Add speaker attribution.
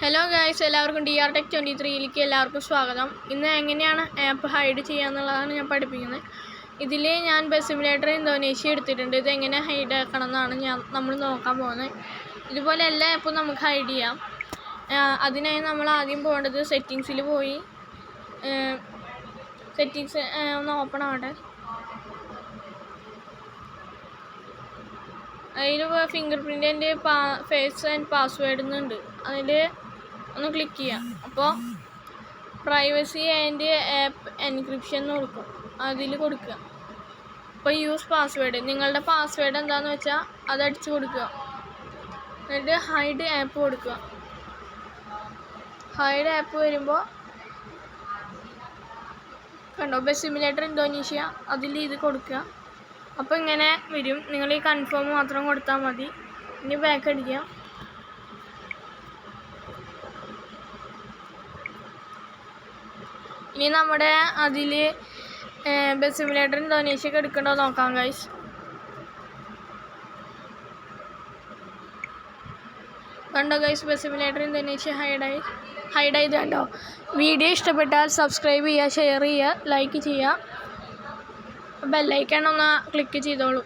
Speaker 1: Hello guys, എല്ലാവർക്കും DR-Tech23യിലേക്ക് എല്ലാവർക്കും സ്വാഗതം. ഇന്ന് എങ്ങനെയാണ് ആപ്പ് ഹൈഡ് ചെയ്യാന്നുള്ളതാണ് ഞാൻ പഠിപ്പിക്കുന്നത്. ഇതിൽ ഞാൻ ബസ് സിമുലേറ്റർ ഇന്തോനേഷ്യ എടുത്തിട്ടുണ്ട്. ഇതെങ്ങനെ ഹൈഡ് ആക്കണം എന്നാണ് നമ്മൾ നോക്കാൻ പോകുന്നത്. ഇതുപോലെ എല്ലാ ആപ്പും നമുക്ക് ഹൈഡ് ചെയ്യാം. അതിനായി നമ്മൾ ആദ്യം പോകേണ്ടത് സെറ്റിങ്സിൽ പോയി സെറ്റിങ്സ് ഒന്ന് ഓപ്പൺ ആവട്ടെ. അതിൽ ഫിംഗർ പ്രിൻ്റിൻ്റെ ഫേസ് ആൻഡ് പാസ്വേഡ് എന്നുണ്ട്. അതിൽ ഒന്ന് ക്ലിക്ക് ചെയ്യാം. അപ്പോൾ പ്രൈവസി ആൻഡ് ആപ്പ് എൻക്രിപ്ഷൻ എന്ന് കൊടുക്കും. അതിൽ കൊടുക്കുക. അപ്പോൾ യൂസ് പാസ്വേഡ്, നിങ്ങളുടെ പാസ്വേഡ് എന്താണെന്ന് വെച്ചാൽ അത് അടിച്ചു കൊടുക്കുക. എന്നിട്ട് ഹൈഡ് ആപ്പ് കൊടുക്കുക. ഹൈഡ് ആപ്പ് വരുമ്പോൾ കണ്ടോ, ബസ് സിമുലേറ്റർ ഇന്തോനേഷ്യ, അതിൽ ഇത് കൊടുക്കുക. അപ്പോൾ ഇങ്ങനെ വരും. നിങ്ങൾ ഈ കൺഫേം മാത്രം കൊടുത്താൽ മതി. ഇനി ബാക്ക് അടിക്കുക. ഇനി നമ്മുടെ അതിൽ ബസ് സിമുലേറ്റർ ഇന്തോനേഷ്യക്ക് എടുക്കണ്ടോ നോക്കാം ഗൈസ്. കണ്ടോ ഗൈസ്, ബസ് സിമുലേറ്റർ ഇന്തോനേഷ്യ ഹൈഡായത് കണ്ടോ. വീഡിയോ ഇഷ്ടപ്പെട്ടാൽ സബ്സ്ക്രൈബ് ചെയ്യുക, ഷെയർ ചെയ്യുക, ലൈക്ക് ചെയ്യുക, ബെല്ലൈക്കൺ ഒന്ന് ക്ലിക്ക് ചെയ്തോളൂ.